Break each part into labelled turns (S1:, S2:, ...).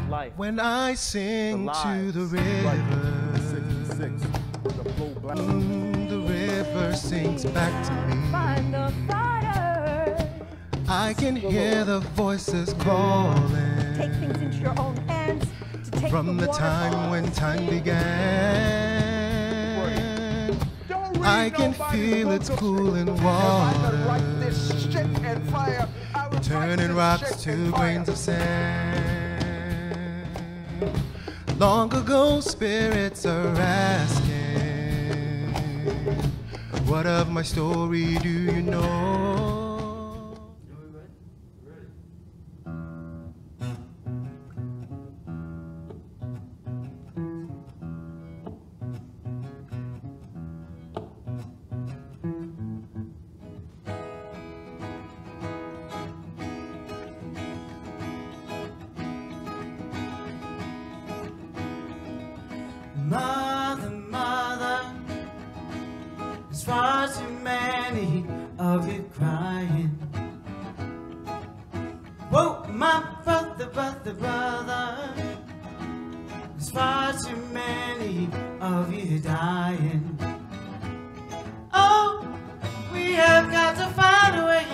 S1: life.
S2: When I sing to the river, the river sings back to me.
S3: Find the fire.
S2: I can hear the voices calling.
S3: Take things into your own hands. To take
S2: From the time when time began, I can feel its cooling water, turning rocks to grains of sand. Long ago spirits are asking, what of my story do you know?
S4: Mother, mother, there's far too many of you crying. Whoa, my brother, brother, brother, there's far too many of you dying. Oh, we have got to find a way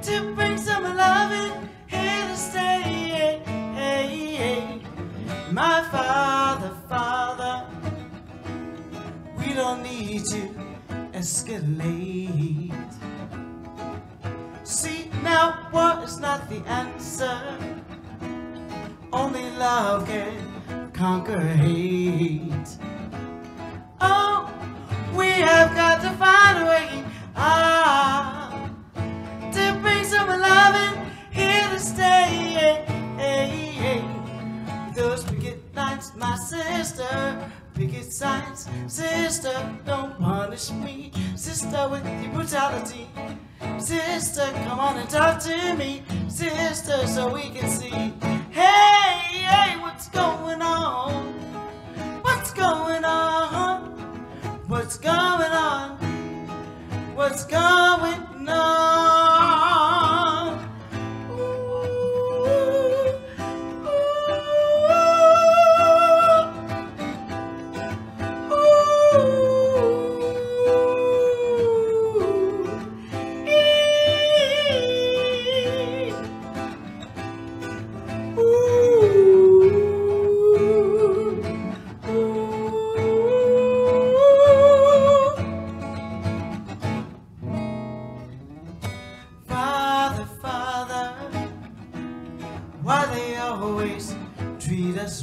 S4: to bring some loving here to stay. My father, father, we don't need to escalate. See, now war is not the answer. Only love can conquer hate. Oh, we have got to find a way to bring some loving here to stay. Those picket lines, my sister, picket signs, sister, don't punish me, sister, with your brutality. Sister, come on and talk to me, sister, so we can see. Hey, hey, what's going on? What's going on? What's going on? What's going on?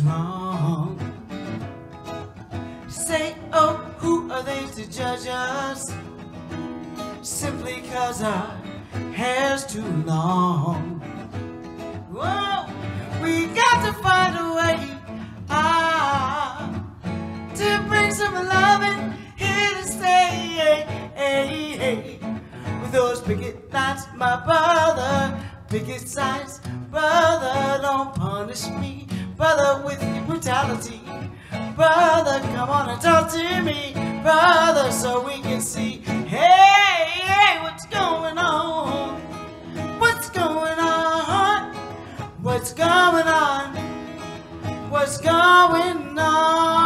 S4: Wrong. Say, oh, who are they to judge us? Simply 'cause our hair's too long. Whoa, we got to find a way to bring some loving here to stay. With those picket lines, my brother, picket signs, brother, don't punish me. Brother, with your brutality. Brother, come on and talk to me. Brother, so we can see. Hey, hey, what's going on? What's going on? What's going on? What's going on?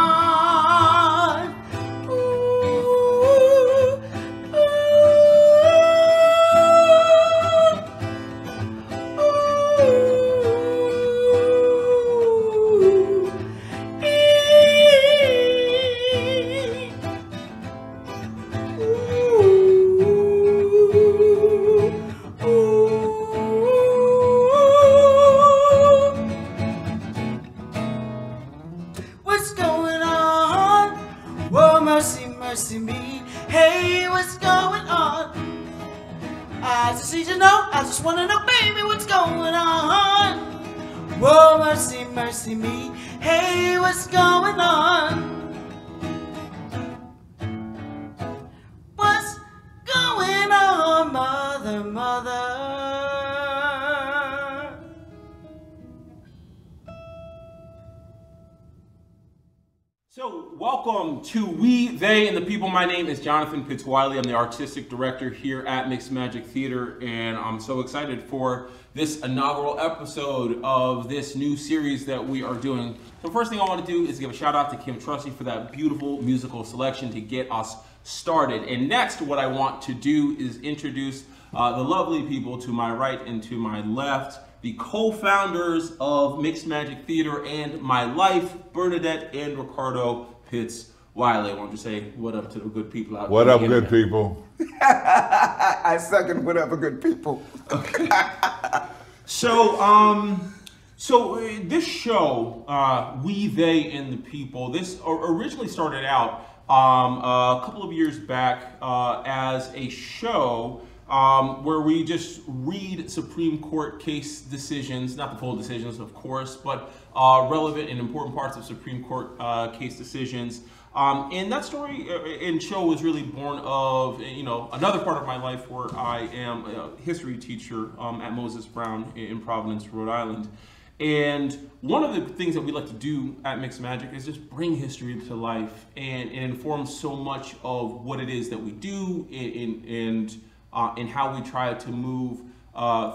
S4: Mercy me, hey, what's going on? I just need to know, I just wanna know, baby, what's going on? Whoa, mercy, mercy me, hey, what's going on? What's going on, mother, mother?
S1: So, welcome to We, They, and the People. My name is Jonathan Pitts-Wiley. I'm the artistic director here at Mixed Magic Theater, and I'm so excited for this inaugural episode of this new series that we are doing. So, first thing I want to do is give a shout out to Trusty for that beautiful musical selection to get us started. And next, what I want to do is introduce the lovely people to my right and to my left, the co-founders of Mixed Magic Theater and My Life, Bernadet and Ricardo Pitts-Wiley. I want to say what up to the good people out there.
S5: What up, good people?
S6: I second what up, good people.
S1: Okay. So this show, We, They, and the People, this originally started out a couple of years back as a show where we just read Supreme Court case decisions, not the full decisions, of course, but relevant and important parts of Supreme Court case decisions. And that story and show was really born of, another part of my life where I am a history teacher at Moses Brown in Providence, Rhode Island. And one of the things that we like to do at Mixed Magic is just bring history to life and inform so much of what it is that we do and how we try to move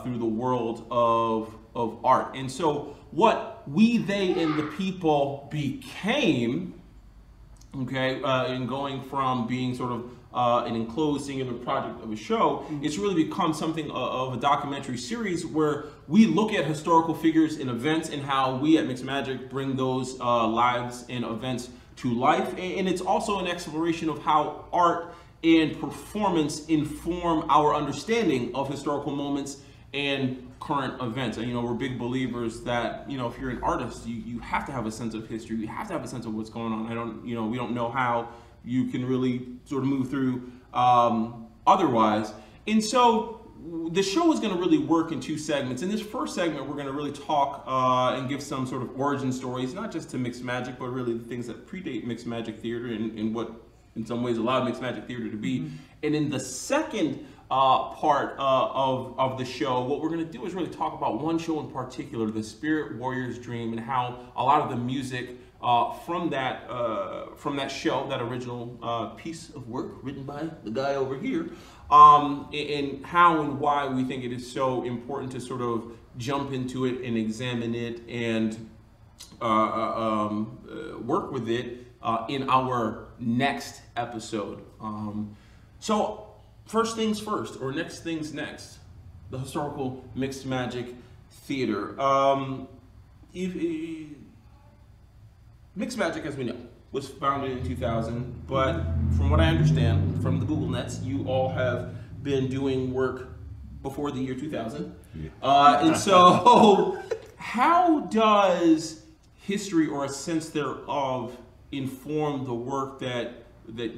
S1: through the world of art. And so what We, They, and the People became, in going from being sort of an enclosed singular project of a show, it's really become something of a documentary series where we look at historical figures and events and how we at Mixed Magic bring those lives and events to life. And it's also an exploration of how art and performance inform our understanding of historical moments and current events. And we're big believers that if you're an artist, you have to have a sense of history. You have to have a sense of what's going on. We don't know how you can really sort of move through otherwise. And so the show is going to really work in two segments. In this first segment, we're going to really talk and give some sort of origin stories, not just to Mixed Magic, but really the things that predate Mixed Magic Theater and what in some ways allowed Mixed Magic Theater to be. And in the second part of the show, what we're going to do is really talk about one show in particular, The Spirit Warrior's Dream, and how a lot of the music from that show, that original piece of work written by the guy over here, and how and why we think it is so important to sort of jump into it and examine it and work with it in our next episode. So first things first, or next things next, the historical Mixed Magic Theater. Mixed Magic, as we know, was founded in 2000, but from what I understand from the Google Nets, you all have been doing work before the year 2000. Yeah. And so how does history, or a sense thereof, inform the work that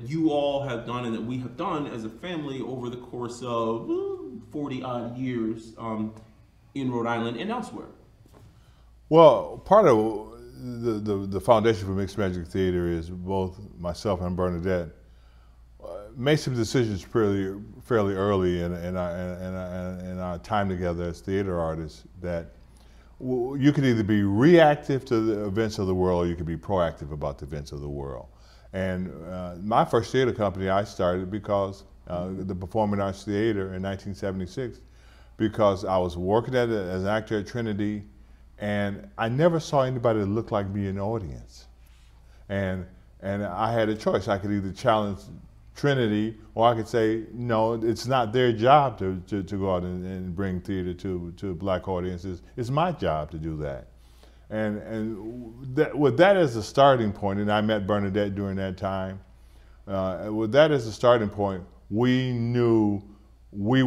S1: you all have done and that we have done as a family over the course of 40 odd years in Rhode Island and elsewhere?
S5: Well, part of the foundation for Mixed Magic Theater is both myself and Bernadet made some decisions fairly early in our time together as theater artists that you could either be reactive to the events of the world or you could be proactive about the events of the world. And my first theater company I started because the Performing Arts Theater in 1976, because I was working as an actor at Trinity, and I never saw anybody that looked like me in the audience. And I had a choice. I could either challenge Trinity, or I could say, no, it's not their job to go out and bring theater to black audiences. It's my job to do that. And with that as a starting point, and I met Bernadet during that time, with that as a starting point, we knew we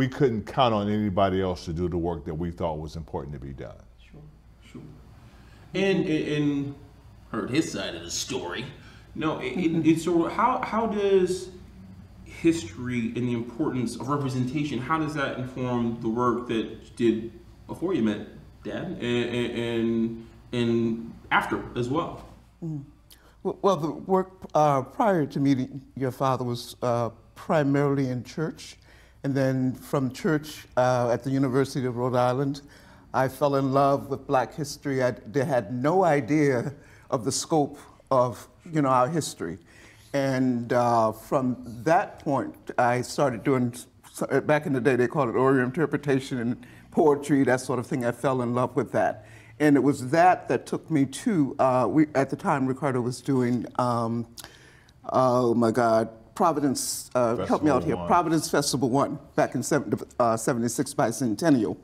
S5: couldn't count on anybody else to do the work that we thought was important to be done.
S1: Sure. And heard his side of the story. No, so how does history and the importance of representation, how does that inform the work that you did before you met Dad and after as well?
S6: Well, the work prior to meeting your father was primarily in church, and then from church at the University of Rhode Island, I fell in love with Black history. I had no idea of the scope of our history. And from that point, I started doing, back in the day they called it oral interpretation and poetry, that sort of thing. I fell in love with that. And it was that took me to, at the time Ricardo was doing, oh my God, Providence, help me out here, Providence Festival 1, back in 76 Bicentennial.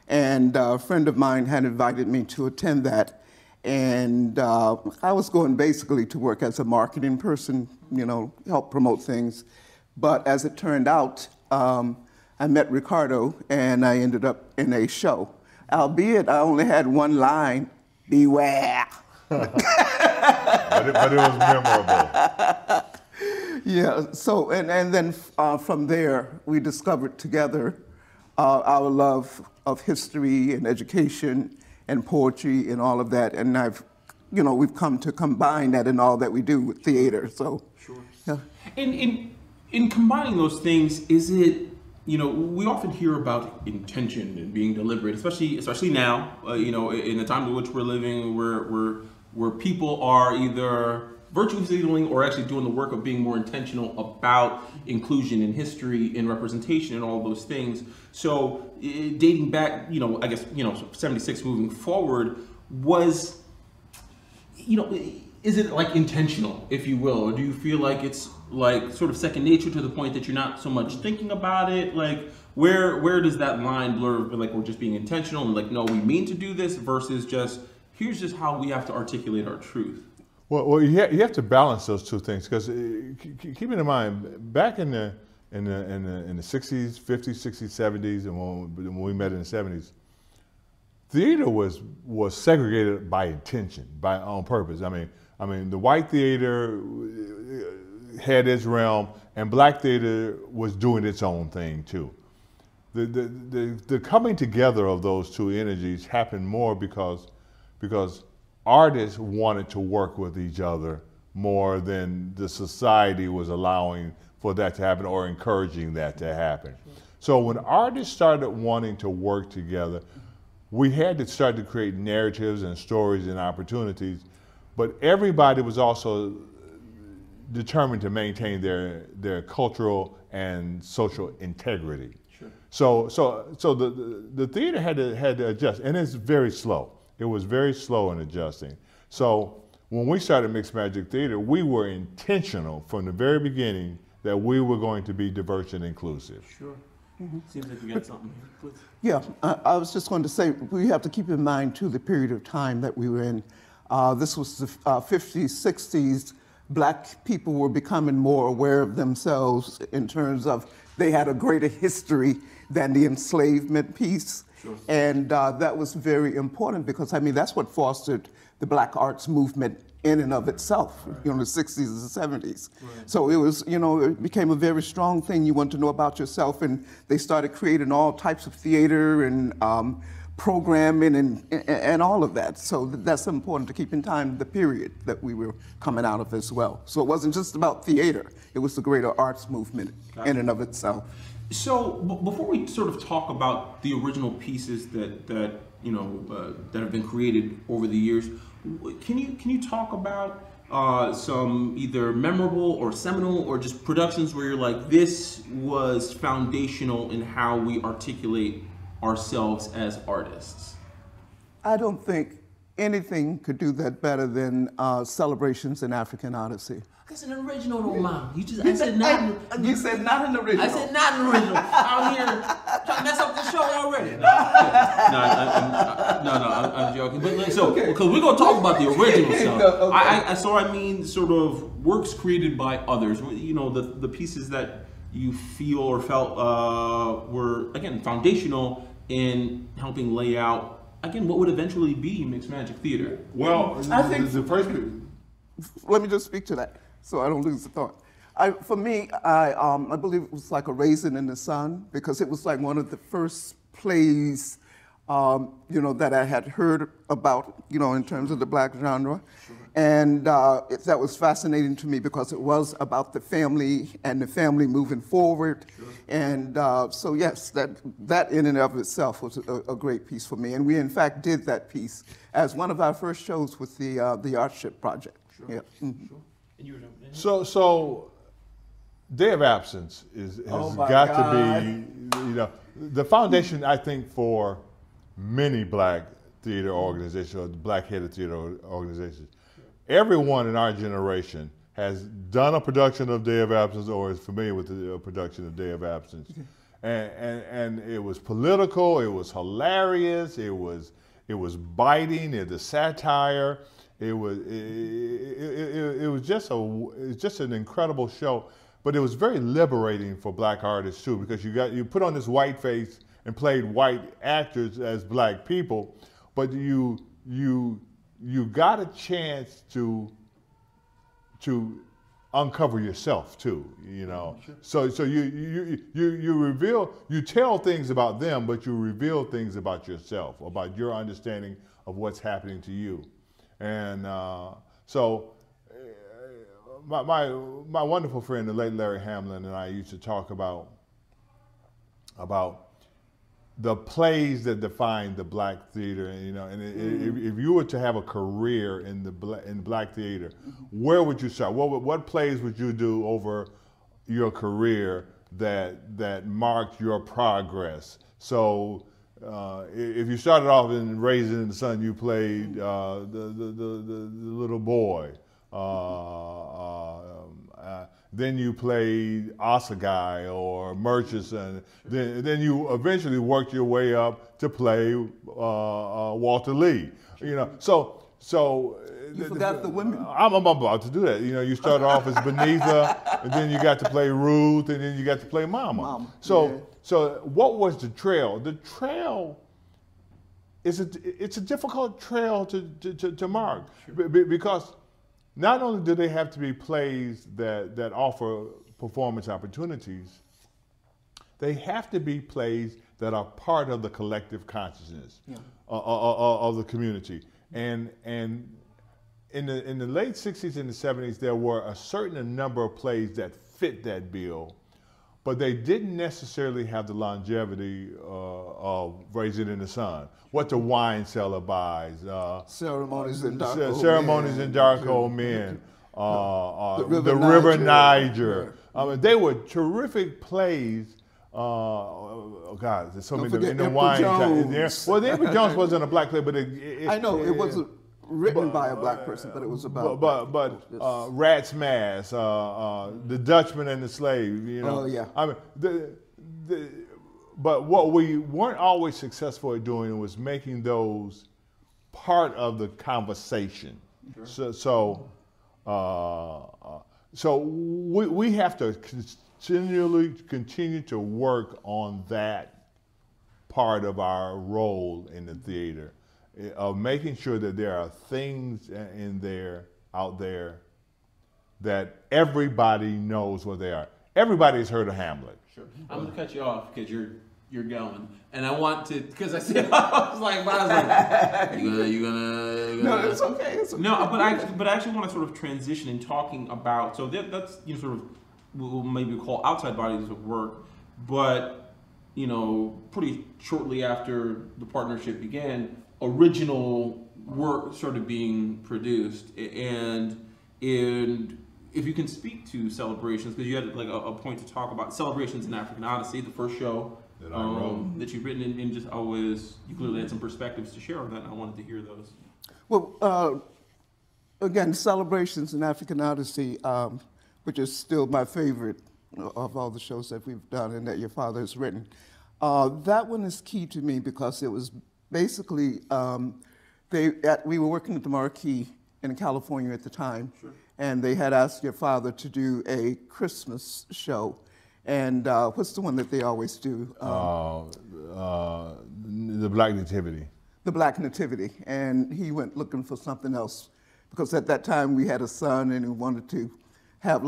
S6: And a friend of mine had invited me to attend that. And I was going basically to work as a marketing person, help promote things. But as it turned out, I met Ricardo and I ended up in a show. Albeit I only had one line, beware.
S5: but it was memorable.
S6: Yeah, so, and then from there, we discovered together our love of history and education and poetry and all of that. And we've come to combine that in all that we do with theater, so.
S1: Sure.
S6: Yeah.
S1: In combining those things, is it, we often hear about intention and being deliberate, especially now, in the time in which we're living, where people are either virtue signaling or actually doing the work of being more intentional about inclusion in history and representation and all those things. So dating back, I guess, 76 moving forward was, is it like intentional, if you will, or do you feel like it's like sort of second nature to the point that you're not so much thinking about it? Like where does that line blur, like we're just being intentional and like, no, we mean to do this versus just, here's just how we have to articulate our truth?
S5: Well, you have to balance those two things, because keep in mind, back in the 60s, 50s, 60s, 70s, and when we met in the 70s, theater was segregated by intention, on purpose. I mean, the white theater had its realm, and black theater was doing its own thing too. The coming together of those two energies happened more because artists wanted to work with each other more than the society was allowing for that to happen or encouraging that to happen. So when artists started wanting to work together, we had to start to create narratives and stories and opportunities, but everybody was also determined to maintain their cultural and social integrity. Sure. So the theater had to adjust, and it's very slow. It was very slow in adjusting. So when we started Mixed Magic Theater, we were intentional from the very beginning that we were going to be diverse and inclusive. Sure.
S1: Mm-hmm. Seems like you got something here. Please.
S6: Yeah, I was just going to say, we have to keep in mind too the period of time that we were in. This was the 50s, 60s. Black people were becoming more aware of themselves in terms of they had a greater history than the enslavement piece. Sure. And that was very important because, that's what fostered the Black arts movement in and of itself, right. The 60s and 70s. Right. So it was, it became a very strong thing. You want to know about yourself, and they started creating all types of theater and programming and all of that. So that's important to keep in time the period that we were coming out of as well. So it wasn't just about theater, it was the greater arts movement in and of itself.
S1: So before we sort of talk about the original pieces that have been created over the years, can you talk about some either memorable or seminal or just productions where you're like, this was foundational in how we articulate ourselves as artists?
S6: I don't think anything could do that better than Celebrations in African Odyssey.
S1: That's an original, though, Mom. I said not.
S6: You said not an original.
S1: I said not an original. Out here trying to mess up the show already. I'm joking. But because we're gonna talk about the original stuff. I mean, sort of works created by others. The pieces that you feel or felt were again foundational in helping lay out again what would eventually be Mixed Magic Theater.
S5: Well, I think the first.
S6: Let me just speak to that, so I don't lose the thought. For me, I believe it was like A Raisin in the Sun, because it was like one of the first plays, that I had heard about, in terms of the Black genre. Sure. And that was fascinating to me because it was about the family and the family moving forward. Sure. And so yes, that in and of itself was a great piece for me. And we in fact did that piece as one of our first shows with the Artship Project. Yeah. Mhm.
S1: And you were jumping in?
S5: So Day of Absence has
S6: Oh my
S5: got
S6: God.
S5: to be, you know, the foundation, I think, for many black theater organizations or black-headed theater organizations. Everyone in our generation has done a production of Day of Absence or is familiar with the production of Day of Absence. And it was political, it was hilarious, it was biting, it was satire. It was just an incredible show, but it was very liberating for black artists too, because you put on this white face and played white actors as black people, but you got a chance to uncover yourself too, you know. So you tell things about them, but you reveal things about yourself, about your understanding of what's happening to you. And so my wonderful friend, the late Larry Hamlin, and I used to talk about the plays that define the black theater, you know. And if you were to have a career in black theater, where would you start? What plays would you do over your career that marked your progress? So if you started off in Raising in the Sun, you played the little boy. Then you played Osagai or Murchison. Then you eventually worked your way up to play Walter Lee. You know, so
S6: You forgot the women.
S5: I'm about to do that. You know, you started off as Benitha, and then you got to play Ruth, and then you got to play Mama. So what was the trail? The trail is it's a difficult trail to mark, because not only do they have to be plays that offer performance opportunities, they have to be plays that are part of the collective consciousness of the community. And in the late 60s and the 70s, there were a certain number of plays that fit that bill, but they didn't necessarily have the longevity of Raising in the Sun, What the Wine Cellar Buys,
S6: Ceremonies in Dark Old
S5: Ceremonies
S6: Men.
S5: in Dark Old Men,
S6: The
S5: River
S6: Niger.
S5: Niger. They were terrific plays. God, there's so
S6: Don't
S5: many
S6: forget
S5: in the
S6: Emperor
S5: wine.
S6: Jones.
S5: Well, the Emperor Jones wasn't a black play, but
S6: I know it wasn't written by a black person, but it was about.
S5: But Rat's Mask, The Dutchman and the Slave. You know.
S6: Oh yeah.
S5: I mean, but what we weren't always successful at doing was making those part of the conversation. Sure. So we have to continue to work on that part of our role in the theater, of making sure that there are things out there that everybody knows what they are. Everybody's heard of Hamlet.
S1: Sure. I'm gonna cut you off because you're going, and I want to, because I said I was like, you gonna.
S6: No, it's okay. It's okay.
S1: No, but I actually want to sort of transition in talking about, so that's sort of we'll maybe call outside bodies of work, but pretty shortly after the partnership began, original work started being produced, and if you can speak to Celebrations, because you had like a point to talk about Celebrations in African Odyssey, the first show
S5: that I wrote,
S1: that you've written, and just always you clearly had some perspectives to share on that, and I wanted to hear those.
S6: Well, again, Celebrations in African Odyssey, which is still my favorite of all the shows that we've done and that your father has written. That one is key to me because it was basically, we were working at the Marquee in California at the time, sure. And they had asked your father to do a Christmas show. And what's the one that they always do?
S5: The Black Nativity.
S6: The Black Nativity. And he went looking for something else because at that time we had a son and he wanted to have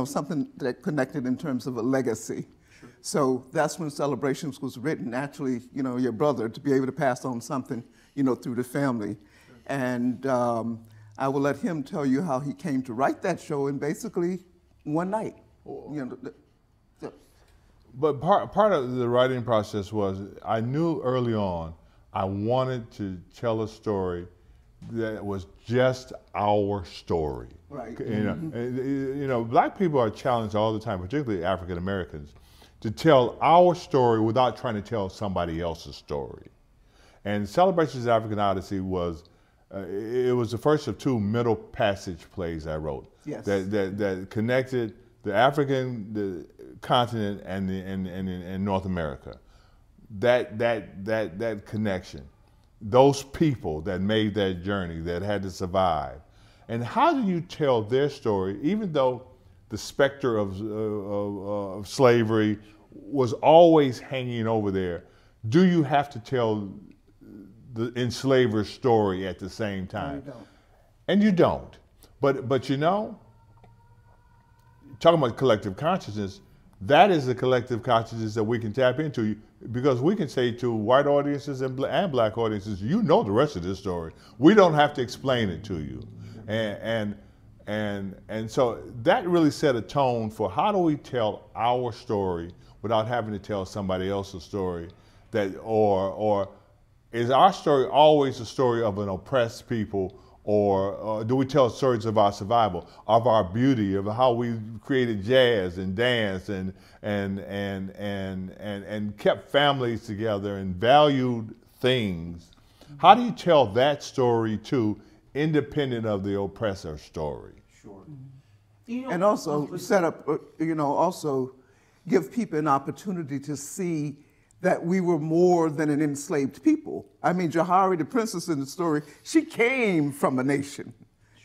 S6: something that connected in terms of a legacy. Sure. So that's when Celebrations was written. Actually, your brother, to be able to pass on something, through the family. Sure. And I will let him tell you how he came to write that show in basically one night.
S5: But part of the writing process was I knew early on I wanted to tell a story that was just our story.
S6: Right.
S5: You know, black people are challenged all the time, particularly African Americans, to tell our story without trying to tell somebody else's story. And Celebrations of African Odyssey was, it was the first of 2 middle passage plays I wrote.
S6: Yes.
S5: That connected the African continent and North America. That connection, those people that made that journey, that had to survive. And how do you tell their story, even though the specter of slavery was always hanging over there? Do you have to tell the enslaver's story at the same time?
S6: No, you don't.
S5: And you don't. But you know, talking about collective consciousness, that is the collective consciousness that we can tap into, because we can say to white audiences and black audiences, you know the rest of this story. We don't have to explain it to you. And so that really set a tone for how do we tell our story without having to tell somebody else's story, or is our story always the story of an oppressed people, or do we tell stories of our survival, of our beauty, of how we created jazz and dance and kept families together and valued things? How do you tell that story too, independent of the oppressor story?
S1: Sure.
S6: And also set up, also give people an opportunity to see that we were more than an enslaved people. I mean, Jahari, the princess in the story, she came from a nation,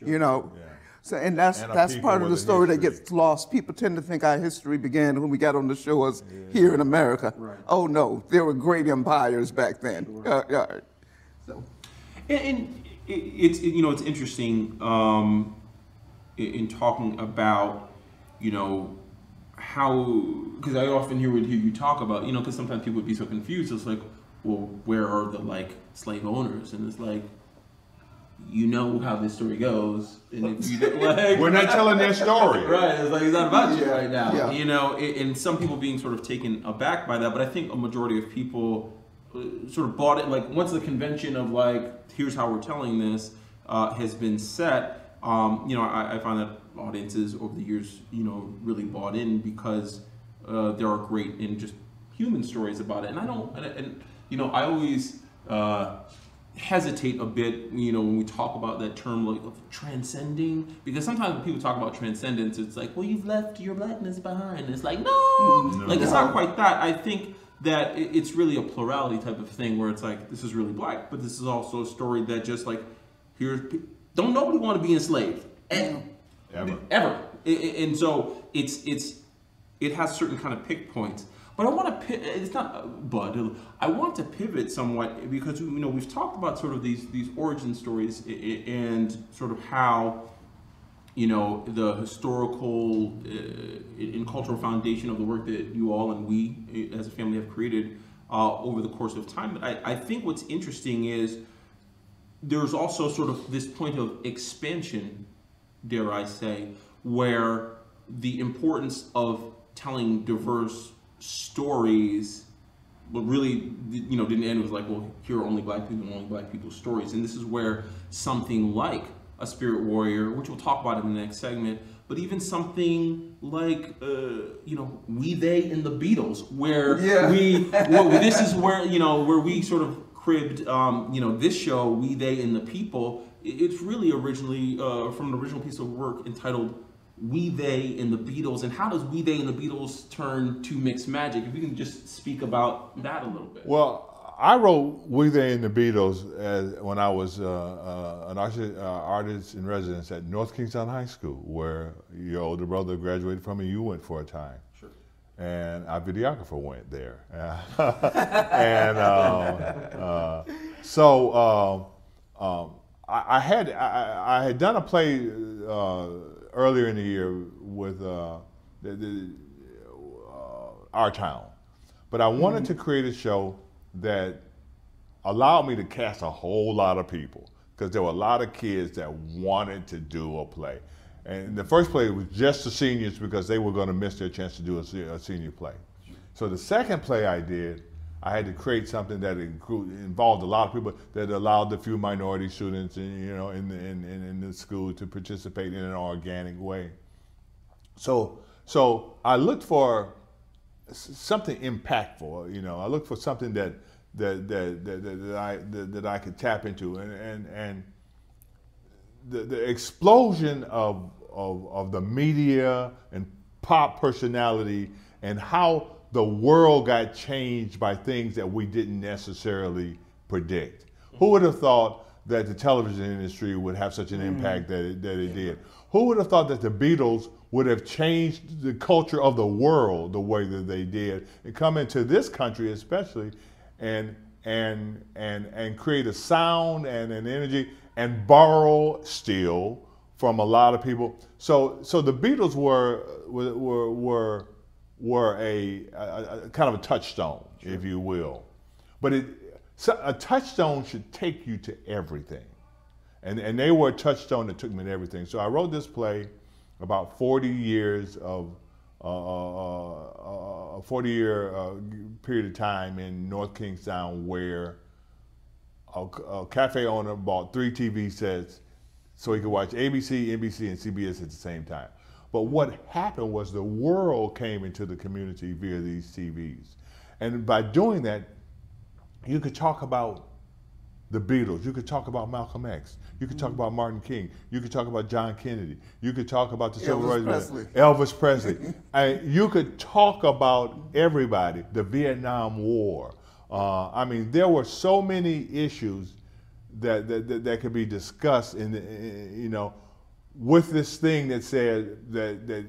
S6: you know. Yeah. So, and that's part of the story that gets lost. People tend to think our history began when we got on the shores here in America. Right. Oh no, there were great empires back then.
S1: Sure. So. And it's interesting in talking about, how, because I often hear you talk about, because sometimes people would be so confused. It's like, well, where are the slave owners? And it's like, how this story goes, and if you
S5: we're not telling their story,
S1: right? It's like, it's not about you right now, and some people being sort of taken aback by that. But I think a majority of people sort of bought it. Once the convention of here's how we're telling this has been set, I find that audiences over the years, really bought in, because there are great and just human stories about it. And I always hesitate a bit, when we talk about that term of transcending, because sometimes when people talk about transcendence, it's like, well, you've left your blackness behind. It's like, no. It's not quite that. I think that it's really a plurality type of thing, where it's like, this is really black, but this is also a story that just don't nobody want to be enslaved. Ever. And so it has certain kind of pick points. But I want to I want to pivot somewhat, because we've talked about sort of these origin stories and sort of how the historical and cultural foundation of the work that you all and we as a family have created over the course of time. But I think what's interesting is there's also sort of this point of expansion, dare I say, where the importance of telling diverse stories really, didn't end with here are only black people and only black people's stories. And this is where something like A Spirit Warrior, which we'll talk about in the next segment, but even something like, We, They, and the Beatles, where this is where, where we sort of cribbed, this show, We, They, and the People. It's really originally from an original piece of work entitled We, They, and the Beatles. And how does We, They, and the Beatles turn to mixed magic? If we can just speak about that a little bit.
S5: Well, I wrote We, They, and the Beatles when I was an artist in residence at North Kingstown High School, where your older brother graduated from and you went for a time.
S1: Sure.
S5: And our videographer went there. I had done a play earlier in the year with Our Town, but I wanted to create a show that allowed me to cast a whole lot of people, because there were a lot of kids that wanted to do a play. And the first play was just the seniors, because they were going to miss their chance to do a senior play. So the second play I did I had to create something that involved a lot of people, that allowed the few minority students, in the school to participate in an organic way. So I looked for something impactful. I looked for something that I could tap into, and the explosion of the media and pop personality, and how the world got changed by things that we didn't necessarily predict. Who would have thought that the television industry would have such an impact that it did? Who would have thought that the Beatles would have changed the culture of the world the way that they did, and come into this country especially, and create a sound and an energy, and borrow still from a lot of people. So the Beatles were a kind of a touchstone, if you will. But a touchstone should take you to everything. And they were a touchstone that took me to everything. So I wrote this play about 40 years of a 40-year period of time in North Kingstown, where a cafe owner bought 3 TV sets so he could watch ABC, NBC, and CBS at the same time. But what happened was the world came into the community via these TVs. And by doing that, you could talk about the Beatles, you could talk about Malcolm X, you could talk about Martin King, you could talk about John Kennedy, you could talk about the Civil Rights Movement, Elvis Presley. You could talk about everybody, the Vietnam War. I mean, there were so many issues that could be discussed with this thing that said that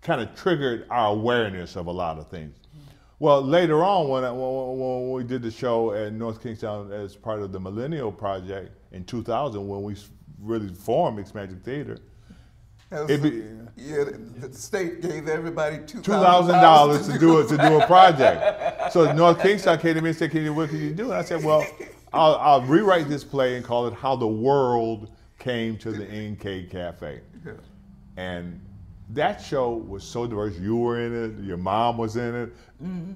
S5: kind of triggered our awareness of a lot of things. Well, later on, when we did the show at North Kingstown as part of the Millennial Project in 2000, when we really formed Mixed Magic Theater,
S6: the state gave everybody
S5: $2,000 to do a project. So North Kingstown came to me and said, what can you do? And I said, well, I'll rewrite this play and call it How the World Came to the NK Cafe. Yeah. And that show was so diverse. You were in it, your mom was in it,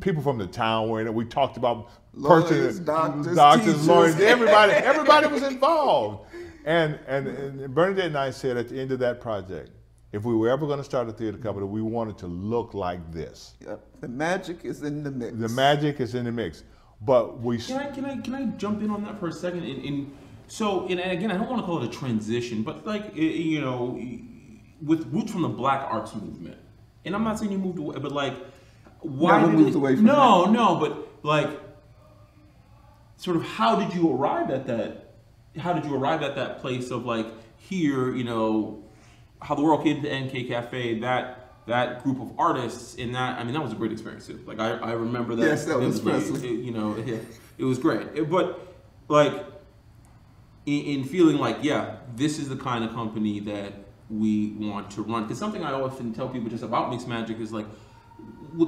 S5: people from the town were in it. We talked about
S6: lawyers, doctors,
S5: lawyers, everybody was involved. And Bernadet and I said at the end of that project, if we were ever going to start a theater company, we wanted to look like this.
S6: Yep. The magic is in the mix.
S5: The magic is in the mix. But we...
S1: Can I jump in on that for a second? And again, I don't want to call it a transition, but with roots from the Black Arts Movement, and I'm not saying you moved away, but why
S6: never moved away from that.
S1: No, but sort of how did you arrive at that? How did you arrive at that place of here, how the world came to NK Cafe, that group of artists, and that was a great experience too. I remember that.
S6: Yes, that was Presley.
S1: It was great. But in feeling this is the kind of company that we want to run. Because something I often tell people just about Mixed Magic is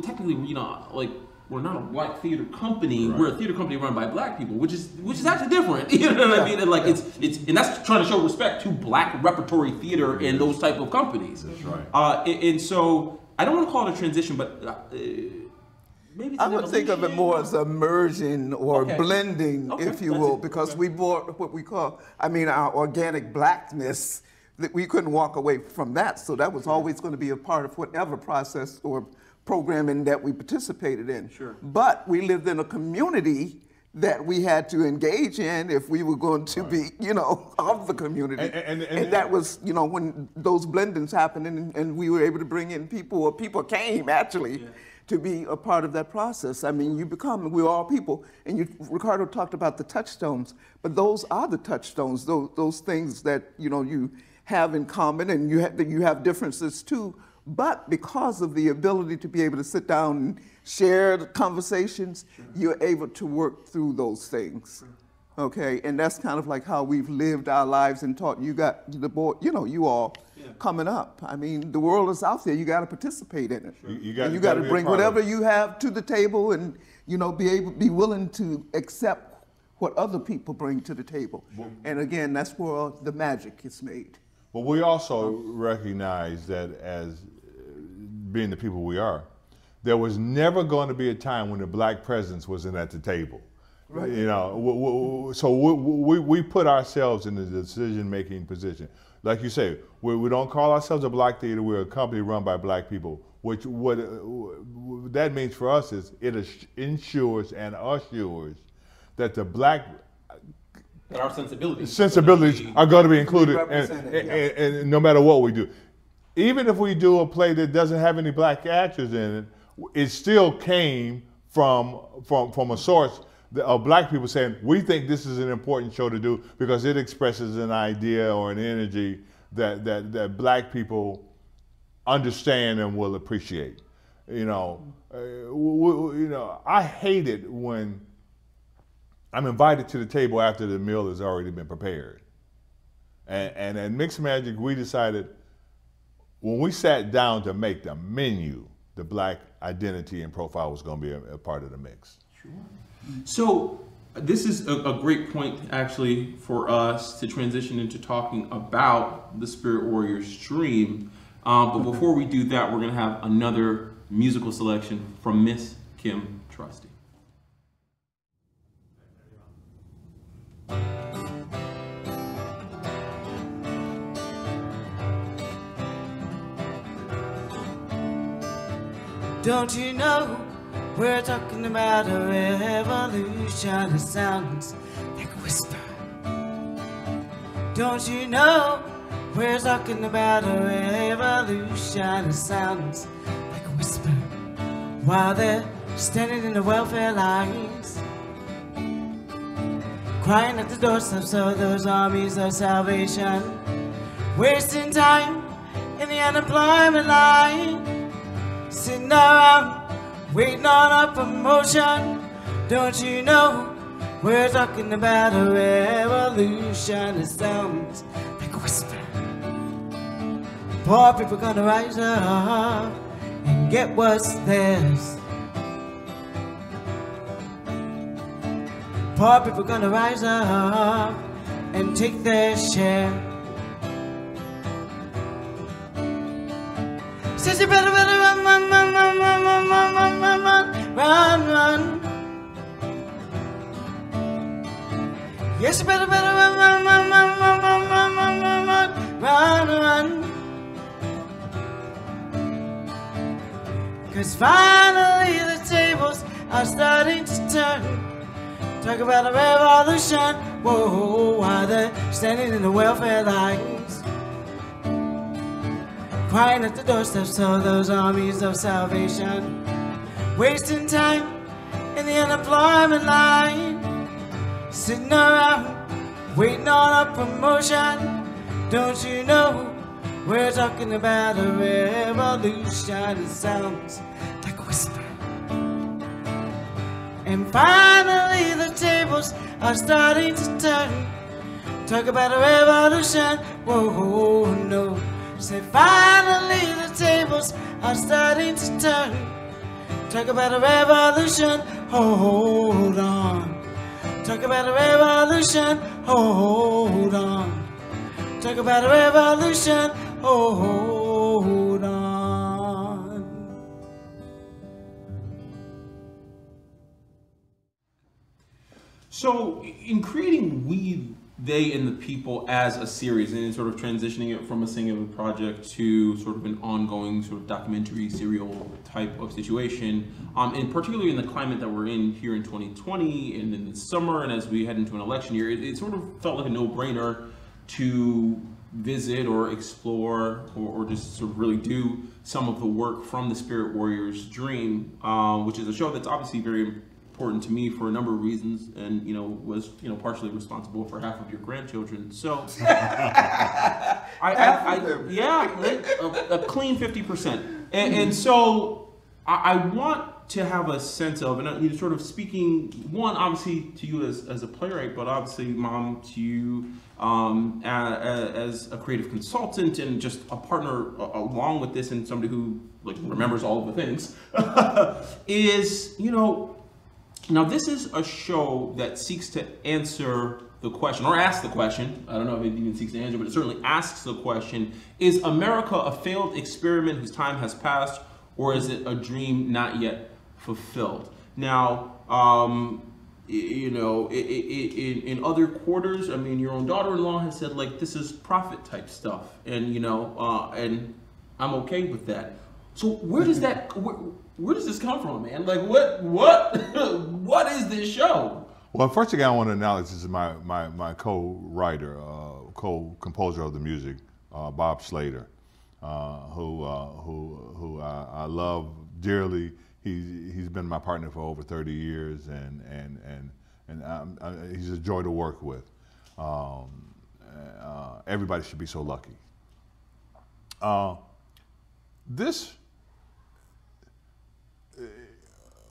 S1: technically, we're not a black theater company. Right. We're a theater company run by black people, which is actually different. You know what I mean? And and that's trying to show respect to black repertory theater and those type of companies.
S5: That's right.
S1: And so I don't want to call it a transition, but maybe it's
S6: I would think of it more as immersion or blending, if you will, because we brought what we call, our organic blackness. That we couldn't walk away from that, so that was always going to be a part of whatever process or programming that we participated in.
S1: Sure.
S6: But we lived in a community that we had to engage in if we were going to be, of the community. And that was, when those blendings happened and we were able to bring in people, or people came actually to be a part of that process. We're all people. And Ricardo talked about the touchstones, but those are the touchstones, those things that, you have in common, and you have differences too, but because of the ability to be able to sit down and share the conversations, you're able to work through those things. Okay, and that's kind of how we've lived our lives and taught. You got the board, you all coming up. The world is out there. You got to participate in it.
S5: Sure. You
S6: got to bring whatever you have to the table, and be willing to accept what other people bring to the table. And again, that's where the magic is made.
S5: But we also recognize that as being the people we are, there was never going to be a time when the black presence wasn't at the table. Right. You know, so we put ourselves in the decision-making position. Like you say, we don't call ourselves a black theater. We're a company run by black people. What that means for us is it ensures and assures that the black
S1: that our sensibilities
S5: are going to be included, and no matter what we do. Even if we do a play that doesn't have any black actors in it, it still came from a source of black people saying, we think this is an important show to do because it expresses an idea or an energy that black people understand and will appreciate. You know, I hate it when I'm invited to the table after the meal has already been prepared. And at Mixed Magic, we decided when we sat down to make the menu, the black identity and profile was going to be a part of the mix.
S1: Sure. So this is a great point, actually, for us to transition into talking about the Spirit Warriors Dream. But before we do that, we're going to have another musical selection from Miss Kim Trusty.
S4: Don't you know we're talking about a revolution? It sounds like a whisper. Don't you know we're talking about a revolution? It sounds like a whisper while they're standing in the welfare lines, crying at the doorsteps of those armies of salvation, wasting time in the unemployment line, sitting around waiting on a promotion. Don't you know we're talking about a revolution? It sounds like a whisper. Poor people gonna rise up and get what's theirs. Poor people gonna rise up and take their share. Says you better run, run, run, run, run, run, run, run, run, run, run, run. Yes, you better run, run, run, run, run, run, run, run, run, run, run. 'Cause finally the tables are starting to turn. Talk about a revolution, whoa, while they're standing in the welfare lines, crying at the doorsteps of those armies of salvation, wasting time in the unemployment line, sitting around waiting on a promotion. Don't you know we're talking about a revolution? It sounds like a whisper. And finally the tables are starting to turn. Talk about a revolution, whoa, no. Say finally the tables are starting to turn. Talk about a revolution, hold on. Talk about a revolution, hold on. Talk about a revolution, hold on.
S1: So in creating We, They, and the People as a series and sort of transitioning it from a singular project to sort of an ongoing sort of documentary serial type of situation, and particularly in the climate that we're in here in 2020 and in the summer and as we head into an election year, it sort of felt like a no-brainer to visit or explore or just sort of really do some of the work from the Spirit Warriors Dream, which is a show that's obviously very important to me for a number of reasons, and was partially responsible for half of your grandchildren. So, a clean 50%. And so I want to have a sense of, and sort of speaking, one obviously to you as a playwright, but obviously Mom to you as a creative consultant and just a partner along with this, and somebody who remembers all of the things, is now, this is a show that seeks to answer the question, or ask the question, I don't know if it even seeks to answer, but it certainly asks the question, is America a failed experiment whose time has passed, or is it a dream not yet fulfilled? Now, you know, in other quarters, I mean, your own daughter-in-law has said, like, this is prophet type stuff, and you know, and I'm okay with that. So where does that, where does this come from, man? Like, what is this show?
S5: Well, first thing I want to acknowledge is my co-writer, co-composer of the music, Bob Slater, who I love dearly. He's been my partner for over 30 years, and he's a joy to work with. Everybody should be so lucky.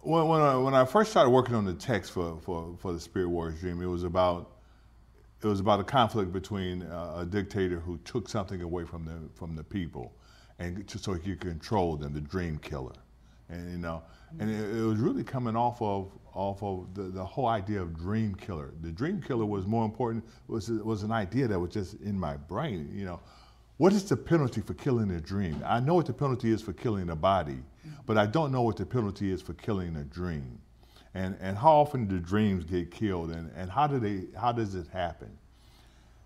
S5: When I first started working on the text for the Spirit Warriors Dream, it was about a conflict between a dictator who took something away from the people, and so he could control them, the dream killer, and you know, and it was really coming off of the whole idea of dream killer. The dream killer was more important, was an idea that was just in my brain. You know, what is the penalty for killing a dream? I know what the penalty is for killing a body, but I don't know what the penalty is for killing a dream. And how often do dreams get killed, and how does it happen?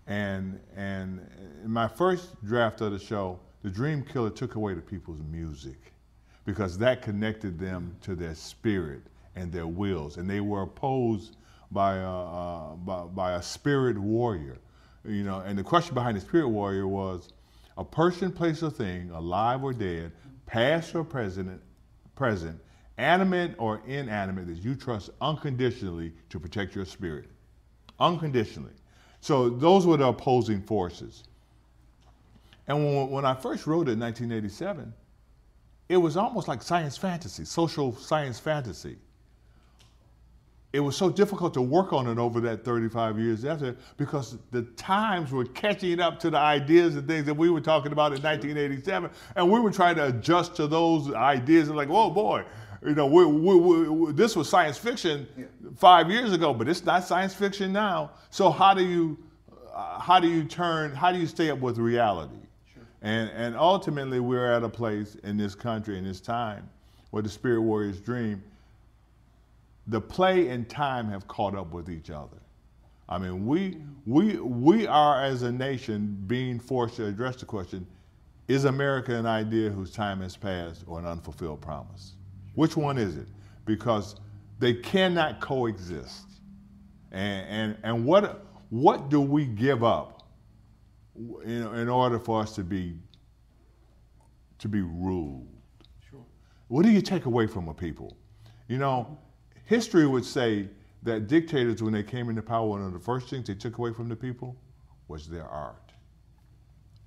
S5: And in my first draft of the show, the dream killer took away the people's music, because that connected them to their spirit and their wills, and they were opposed by a spirit warrior. You know, and the question behind the spirit warrior was, a person, place, or thing, alive or dead, past or present, animate or inanimate, that you trust unconditionally to protect your spirit. Unconditionally. So those were the opposing forces. And when I first wrote it in 1987, it was almost like science fantasy, social science fantasy. It was so difficult to work on it over that 35 years after, because the times were catching up to the ideas and things that we were talking about in 1987, and we were trying to adjust to those ideas, and like, oh boy, you know, this was science fiction 5 years ago, but it's not science fiction now. So how do you stay up with reality? Sure. And ultimately, we're at a place in this country, in this time, where the Spirit Warriors Dream, the play and time have caught up with each other. I mean, we are, as a nation, being forced to address the question, is America an idea whose time has passed, or an unfulfilled promise? Which one is it? Because they cannot coexist. And what do we give up, you know, in order for us to be ruled? Sure. What do you take away from a people? You know, history would say that dictators, when they came into power, one of the first things they took away from the people was their art.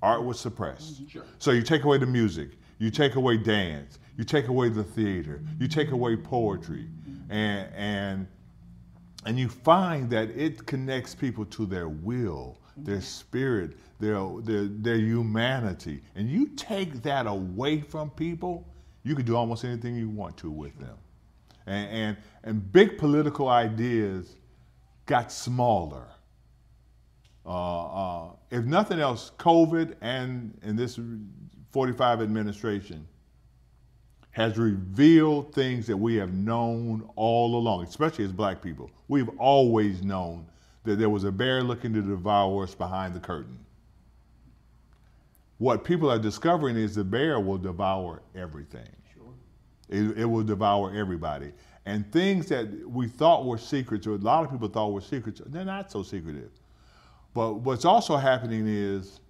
S5: Art was suppressed. Sure. So you take away the music, you take away dance, you take away the theater, you take away poetry, and you find that it connects people to their will, their spirit, their humanity. And you take that away from people, you can do almost anything you want to with them. And big political ideas got smaller. If nothing else, COVID and this 45 administration has revealed things that we have known all along, especially as black people. We've always known that there was a bear looking to devour us behind the curtain. What people are discovering is the bear will devour everything. Sure. It will devour everybody. And things that we thought were secrets, or a lot of people thought were secrets, they're not so secretive. But what's also happening is,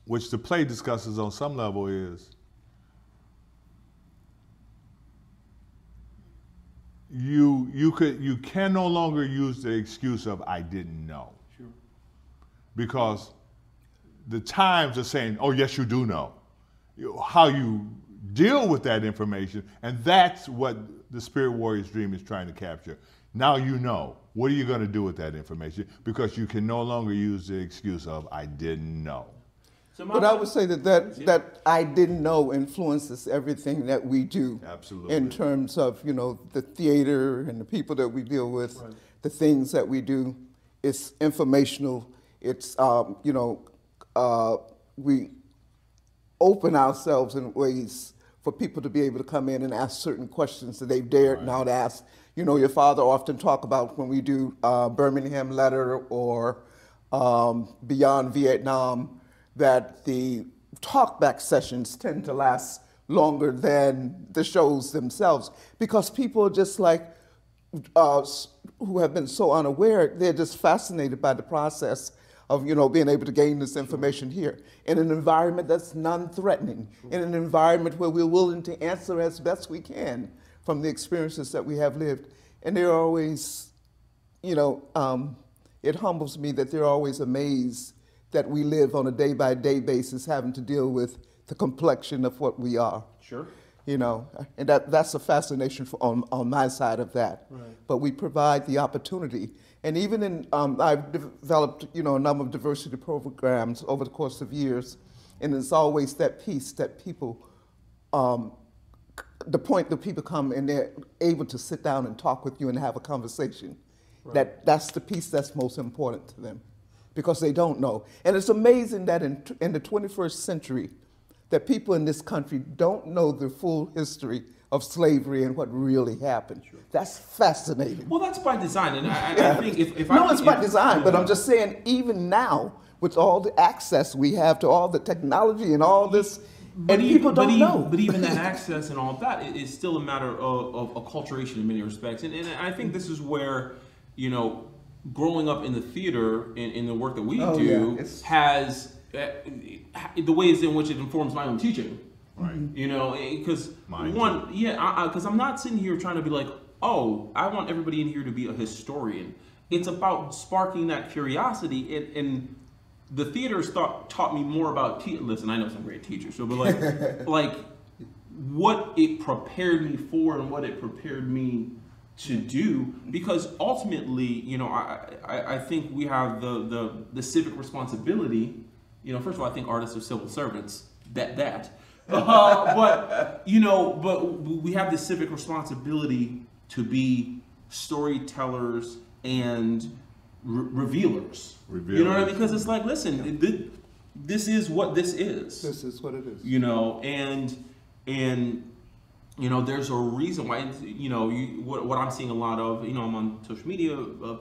S5: which the play discusses on some level, is you can no longer use the excuse of I didn't know. Sure. Because the Times are saying, oh yes, you do know. How you deal with that information, and that's what the Spirit Warriors Dream is trying to capture. Now you know. What are you going to do with that information? Because you can no longer use the excuse of I didn't know.
S6: But I would say that I didn't know influences everything that we do.
S5: Absolutely.
S6: In terms of, you know, the theater and the people that we deal with, right. The things that we do. It's informational. It's, you know, open ourselves in ways for people to be able to come in and ask certain questions that they've dared not ask. You know, your father often talk about when we do Birmingham Letter or Beyond Vietnam, that the talkback sessions tend to last longer than the shows themselves, because people are just like, who have been so unaware, they're just fascinated by the process of, you know, being able to gain this information here in an environment that's non-threatening, in an environment where we're willing to answer as best we can from the experiences that we have lived. And they're always, you know, it humbles me that they're always amazed that we live on a day-by-day basis having to deal with the complexion of what we are.
S1: Sure.
S6: You know, and that's a fascination on my side of that.
S1: Right.
S6: But we provide the opportunity. And even in, I've developed, you know, a number of diversity programs over the course of years, and it's always that piece that people, the point that people come and they're able to sit down and talk with you and have a conversation. Right. That's the piece that's most important to them, because they don't know. And it's amazing that in the 21st century, that people in this country don't know the full history of slavery and what really happened. Sure. That's fascinating.
S1: Well, that's by design, and I think if
S6: no, it's by design, but I'm just saying, even now, with all the access we have to all the technology and all this, and people don't know.
S1: But even that access and all of that is still a matter of acculturation in many respects, and I think this is where, you know, growing up in the theater in the work that we do has the ways in which it informs my own teaching. Right. You know, because because I'm not sitting here trying to be like, oh, I want everybody in here to be a historian. It's about sparking that curiosity, and the theater's taught me more about listen, I know some great teachers, so but like what it prepared me for and what it prepared me to do, because ultimately, you know, I think we have the civic responsibility. You know, first of all, I think artists are civil servants. But you know, but we have the civic responsibility to be storytellers and revealers. You know what I mean? Because it's like, listen, this is what this is.
S6: This is what it is.
S1: You know, and you know, there's a reason why, you know, what I'm seeing a lot of, you know, I'm on social media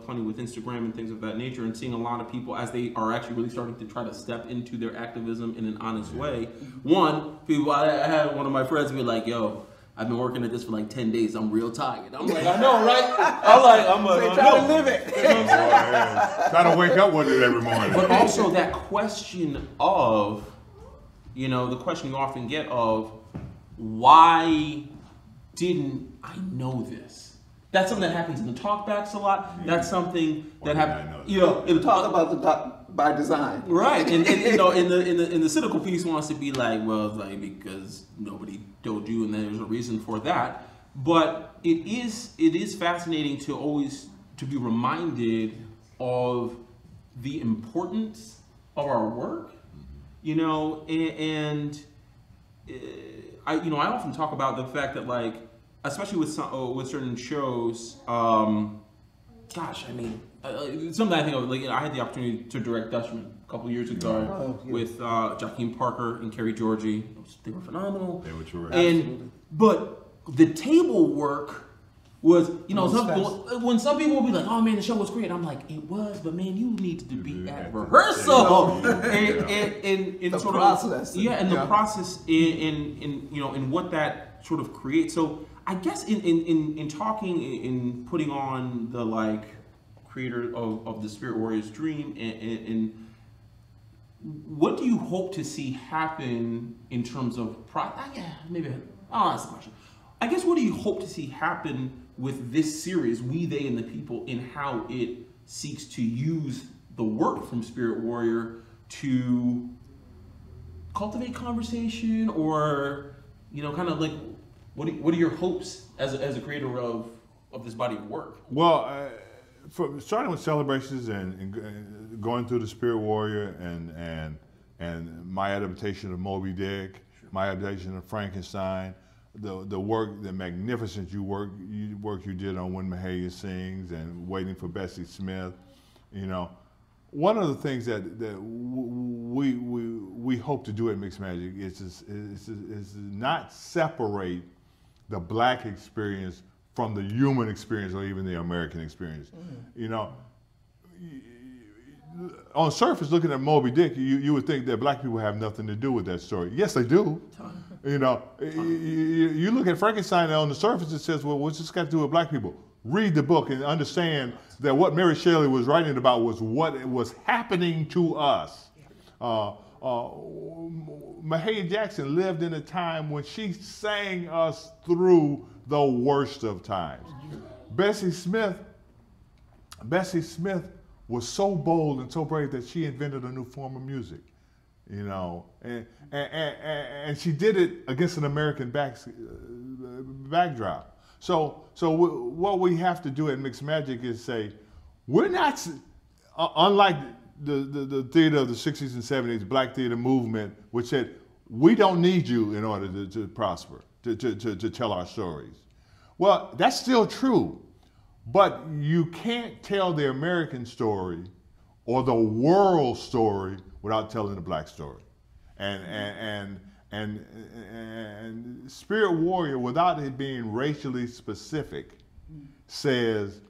S1: plenty with Instagram and things of that nature, and seeing a lot of people as they are actually really starting to try to step into their activism in an honest way. One, I had one of my friends be like, yo, I've been working at this for like 10 days. I'm real tired. I'm like, I know, right? I'm like,
S6: try to live it.
S5: Try to wake up with it every morning.
S1: But also that question of, you know, the question you often get of, why didn't I know this? That's something that happens in the talkbacks a lot. Yeah. That's something that happens, you know, in the
S6: talk about the by design,
S1: right? And you know, in the cynical piece wants to be like, well, it's like because nobody told you, and there's a reason for that. But it is fascinating to always to be reminded of the importance of our work, you know, and I often talk about the fact that, like, especially with certain shows, gosh, I mean, something I think of, like, I had the opportunity to direct Dutchman a couple years ago with Joaquin Parker and Kerry Georgie. They were phenomenal. They were terrific. But the table work was, you know, when some people will be like, oh man, the show was great. I'm like, it was, but man, you needed to be at rehearsal. And
S6: the sort process.
S1: And the process in you know, in what that sort of creates. So I guess in talking, in putting on the, like, creator of the Spirit Warrior's Dream, and what do you hope to see happen in terms of maybe I'll ask the question. I guess, what do you hope to see happen with this series, We, They, and the People, in how it seeks to use the work from Spirit Warrior to cultivate conversation, or, you know, kind of like, what are your hopes as a creator of this body of work?
S5: Well, starting with celebrations and going through the Spirit Warrior and my adaptation of Moby Dick, my adaptation of Frankenstein, the work, the magnificent work you did on When Mahalia Sings and Waiting for Bessie Smith, you know, one of the things that we hope to do at Mixed Magic is not separate the black experience from the human experience or even the American experience. You know, on the surface, looking at Moby Dick, you would think that black people have nothing to do with that story. Yes, they do. You know, you look at Frankenstein, and on the surface it says, well, what's this got to do with black people? Read the book and understand that what Mary Shelley was writing about was what was happening to us. Mahalia Jackson lived in a time when she sang us through the worst of times. Bessie Smith was so bold and so brave that she invented a new form of music, you know, and she did it against an American backdrop. So what we have to do at Mixed Magic is say, we're not, unlike the theater of the 60s and 70s, black theater movement, which said, we don't need you in order to prosper, to tell our stories. Well, that's still true, but you can't tell the American story or the world story without telling the black story. And Spirit Warrior, without it being racially specific, says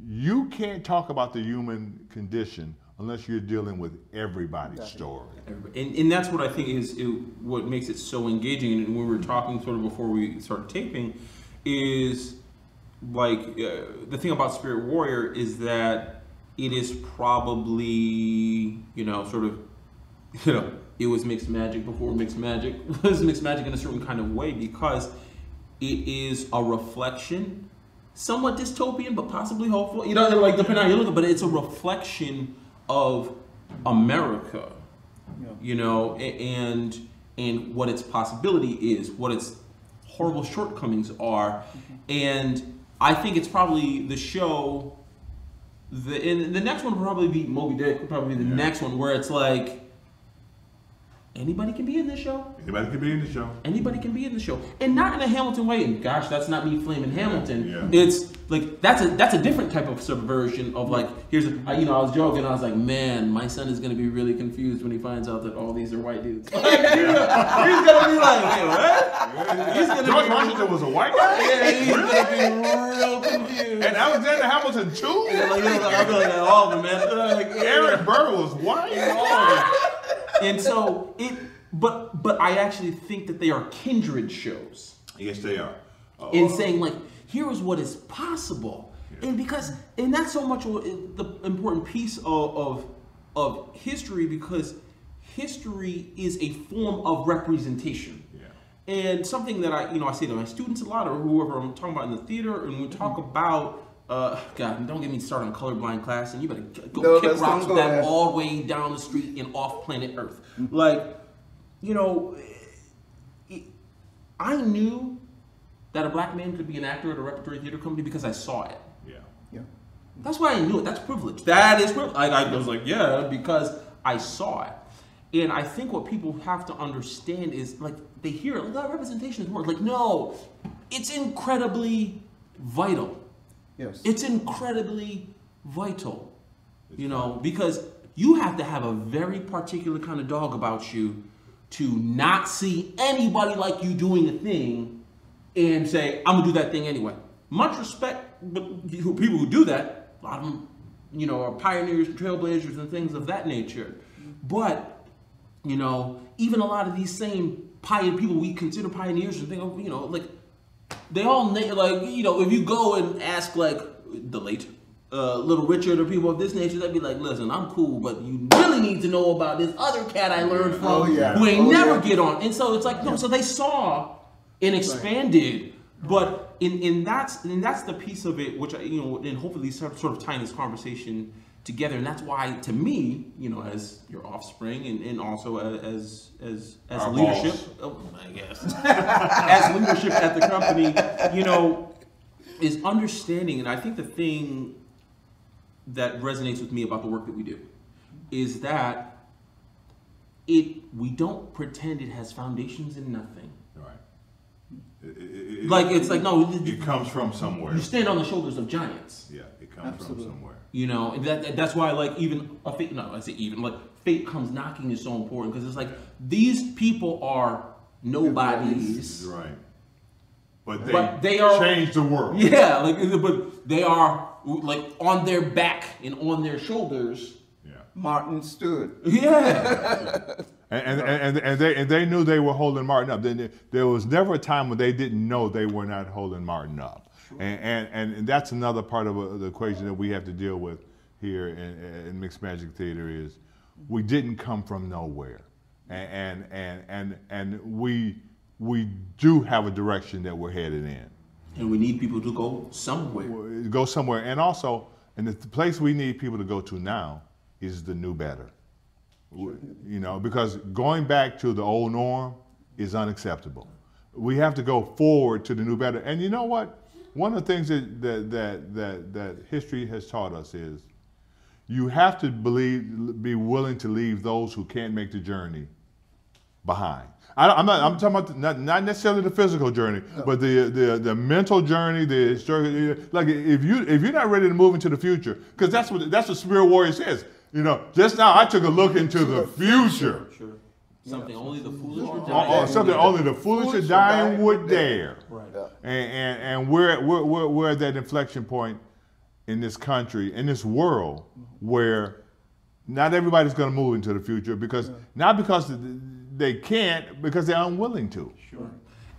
S5: you can't talk about the human condition unless you're dealing with everybody's story.
S1: And that's what I think is what makes it so engaging. And when we were talking sort of before we started taping, is like the thing about Spirit Warrior is that it is probably, you know, sort of, you know, it was Mixed Magic before Mixed Magic was Mixed Magic in a certain kind of way, because it is a reflection, somewhat dystopian, but possibly hopeful. You know, like depending on how you look at it, but it's a reflection of America, you know, and what its possibility is, what its horrible shortcomings are. And I think it's probably the show, and the next one will probably be Moby Dick, will probably be the next one, where it's like, anybody can be in this show.
S5: Anybody can be in the show.
S1: Anybody can be in the show, and not in a Hamilton way. And gosh, that's not me flaming Hamilton. It's like that's a different type of subversion of like, here's you know, I was joking. I was like, man, my son is gonna be really confused when he finds out that all these are white dudes. Like, he's gonna be like, wait, what? He's gonna
S5: George Washington was a white guy.
S1: Yeah, he's gonna be real confused.
S5: And Alexander Hamilton too.
S1: Yeah, like, I'll be like, all of them, man. Like,
S5: Eric Burr was white.
S1: And so but I actually think that they are kindred shows.
S5: Yes, they are.
S1: In saying like, here is what is possible, and that's so much the important piece of history, because history is a form of representation. And something that I say to my students a lot, or whoever I'm talking about in the theater, and we talk about. God, don't get me started on colorblind class, and you better go kick rocks with that all the way down the street in off planet Earth. Like, you know, I knew that a black man could be an actor at a repertory theater company because I saw it. Yeah. That's why I knew it. That's privilege. That is privilege. I was like, yeah, because I saw it. And I think what people have to understand is, like, they hear it, like, representation is word. Like, no, it's incredibly vital.
S6: Yes.
S1: It's incredibly vital, you know, because you have to have a very particular kind of dog about you to not see anybody like you doing a thing and say, I'm gonna do that thing anyway. Much respect, but people who do that, a lot of them, you know, are pioneers, trailblazers, and things of that nature. But, you know, even a lot of these same people we consider pioneers and think of, you know, like, they all, like, you know, if you go and ask, like, the late Little Richard or people of this nature, they'd be like, listen, I'm cool, but you really need to know about this other cat I learned from who ain't never get on. And so it's like, no, so they saw and expanded, but and that's the piece of it, which, you know, and hopefully sort of tying this conversation together. And that's why, to me, you know, as your offspring and also as leadership, I guess, as leadership at the company, you know, is understanding. And I think the thing that resonates with me about the work that we do is that we don't pretend it has foundations in nothing.
S5: Right.
S1: Like, it's like, no,
S5: it comes from somewhere.
S1: You stand on the shoulders of giants.
S5: Yeah, it comes from somewhere.
S1: You know, and that's why like even a fate, no, I say even like Fate Comes Knocking is so important because it's like these people are nobodies,
S5: right? But
S1: they are
S5: changed the world.
S1: Yeah, like but they are like on their back and on their shoulders.
S5: Yeah,
S6: Martin stood.
S1: Yeah.
S5: And they knew they were holding Martin up. There was never a time when they didn't know they were not holding Martin up. Sure. And that's another part of the equation that we have to deal with here in Mixed Magic Theater is we didn't come from nowhere, and we do have a direction that we're headed in.
S1: And we need people to go somewhere.
S5: Go somewhere, and also, and the place we need people to go to now is the new better. You know, because going back to the old norm is unacceptable. We have to go forward to the new better. And you know what? One of the things that history has taught us is you have to be willing to leave those who can't make the journey behind. I'm talking about not necessarily the physical journey, but the mental journey, the historical. Like if you're not ready to move into the future, because that's what Spirit Warrior says. You know, just now I took a look into the future.
S1: Sure. Something only the foolish or dying.
S5: Something only the foolish or dying would dare.
S1: Right.
S5: And we're at that inflection point in this country, in this world, where not everybody's going to move into the future because not because they can't, because they're unwilling to.
S1: Sure.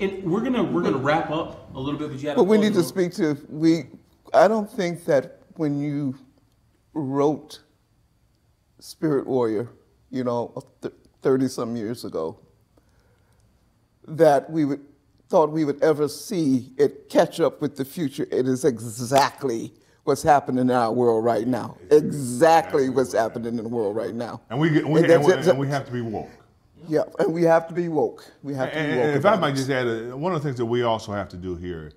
S1: And we're gonna wrap up a little bit, but you had.
S6: But we need to speak to I don't think that when you wrote Spirit Warrior, you know, 30-some years ago, that we thought we would ever see it catch up with the future. It is exactly what's happening in our world right now. Exactly what's happening in the world right now.
S5: And we have to be woke.
S6: Yeah, and we have to be woke. We have to be woke.
S5: If I might just add, one of the things that we also have to do here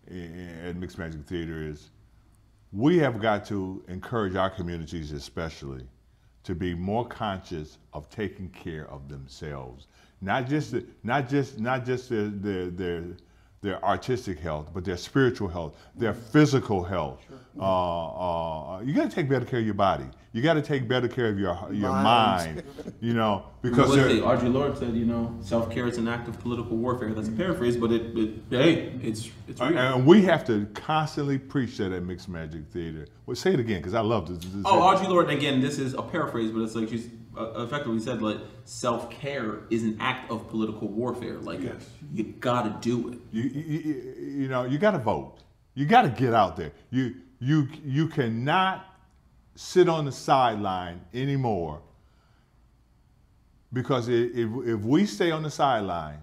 S5: at Mixed Magic Theater is we have got to encourage our communities especially to be more conscious of taking care of themselves, not just their artistic health, but their spiritual health, their physical health. Sure. You got to take better care of your body. You got to take better care of your mind. You know, because
S1: Audre Lorde said, you know, self-care is an act of political warfare. That's a paraphrase, but it's real.
S5: And we have to constantly preach that at Mixed Magic Theater. Well, say it again, because I love this.
S1: Audre Lorde, and again, this is a paraphrase, but it's like she's effectively said, like, self-care is an act of political warfare. Like, yes. You got to do it.
S5: You know, you got to vote. You got to get out there. You cannot sit on the sideline anymore, because if we stay on the sideline,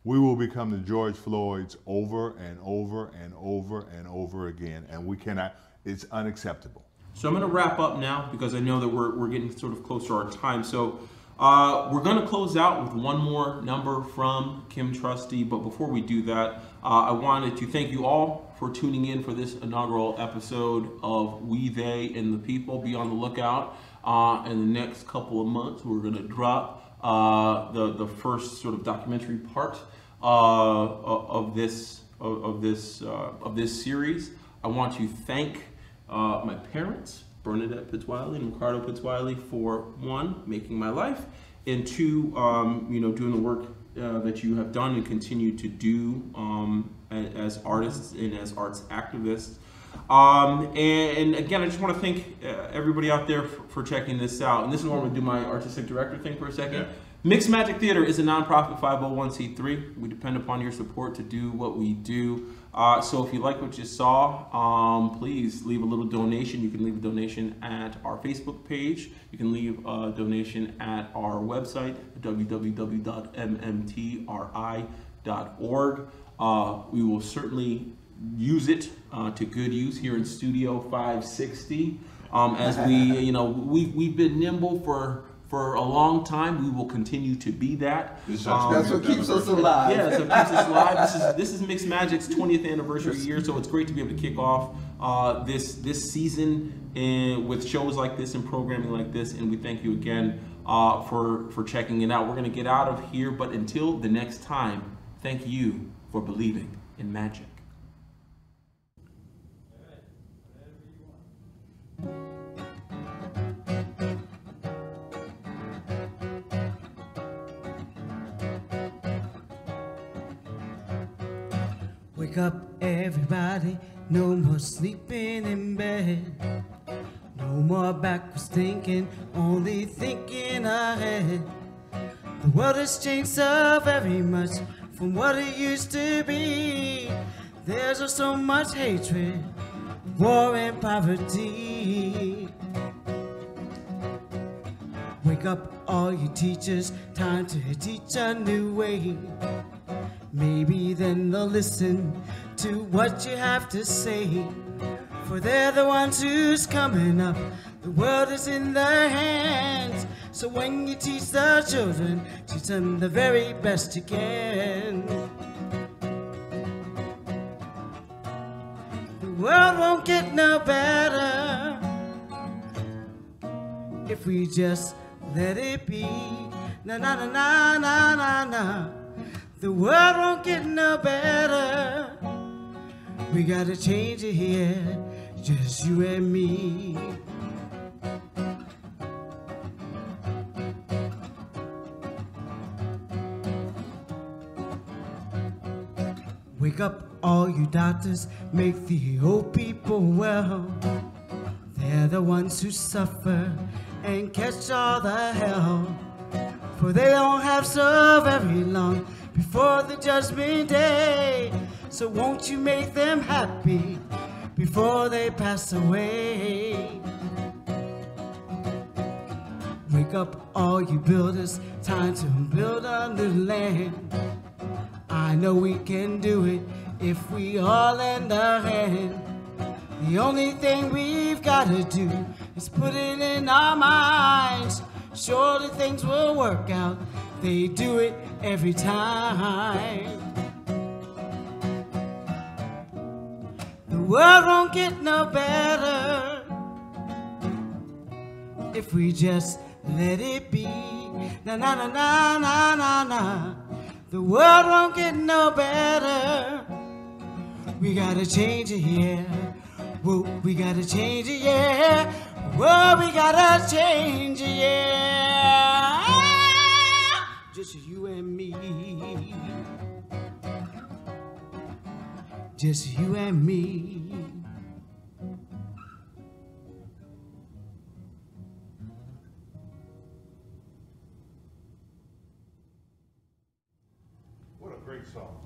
S5: we will become the George Floyds over and over and over and over again, and we cannot. It's unacceptable.
S1: So I'm going to wrap up now because I know that we're getting sort of close to our time. So we're going to close out with one more number from Kim Trusty, but before we do that, I wanted to thank you all for tuning in for this inaugural episode of We, They, and the People. Be on the lookout. In the next couple of months, we're going to drop the first sort of documentary part of this series. I want to thank my parents, Bernadet Pitts-Wiley and Ricardo Pitts-Wiley, for one, making my life, and two, you know, doing the work that you have done and continue to do as artists and as arts activists. And again, I just want to thank everybody out there for checking this out. And this is where I'm going to do my artistic director thing for a second. Yeah. Mixed Magic Theater is a nonprofit 501c3. We depend upon your support to do what we do. So if you like what you saw, please leave a little donation. You can leave a donation at our Facebook page. You can leave a donation at our website, www.mmtri.org. We will certainly use it to good use here in Studio 560. As we, you know, we've been nimble for a long time. We will continue to be that.
S6: That's what keeps us alive.
S1: Yeah, so it keeps us alive. This is Mixed Magic's 20th anniversary year, so it's great to be able to kick off this season with shows like this and programming like this. And we thank you again for checking it out. We're going to get out of here, but until the next time, thank you for believing in magic.
S4: Wake up, everybody, no more sleeping in bed. No more backwards thinking, only thinking ahead. The world has changed so very much from what it used to be. There's just so much hatred, war and poverty. Wake up, all you teachers, time to teach a new way. Maybe then they'll listen to what you have to say. For they're the ones who's coming up. The world is in their hands. So when you teach the children, teach them the very best you can. The world won't get no better if we just let it be. Na na na na na na na. The world won't get no better. We gotta change it here, just you and me. Wake up, all you doctors, make the old people well. They're the ones who suffer and catch all the hell. For they don't have so very long before the judgment day. So won't you make them happy before they pass away? Wake up, all you builders, time to build a new land. I know we can do it if we all lend a hand. The only thing we've got to do is put it in our minds. Surely things will work out. They do it every time. The world won't get no better if we just let it be. Na na na na na na na. The world won't get no better. We gotta change it, yeah. Whoa, we gotta change it, yeah. Whoa, we gotta change it, yeah. Just you and me. Just you and me.
S5: What a great song.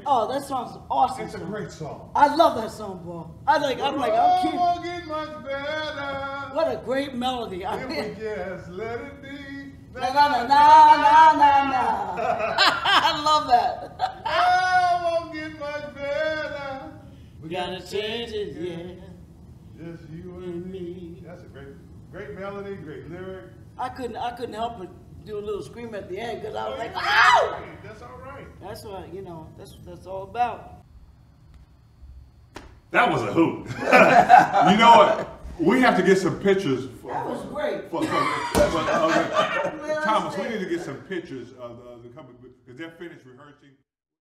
S4: Oh, that song's awesome.
S5: It's a great song.
S4: I love that song, boy. I'm kidding.
S5: Won't get much better.
S4: What a great melody. I
S5: If
S4: mean,
S5: we just let it be.
S4: na na na na na na. I love that.
S5: Oh, won't get much better.
S4: We gotta change it, yeah.
S5: Just you and me. That's a great melody, great lyric.
S4: I couldn't help but do a little scream at the end because I was like, "Ow!"
S5: That's all right.
S4: That's what that's all about.
S1: That was a hoot. You know what? We have to get some pictures.
S4: That was great.
S1: Thomas, we need to get some pictures of the company because they're finished rehearsing.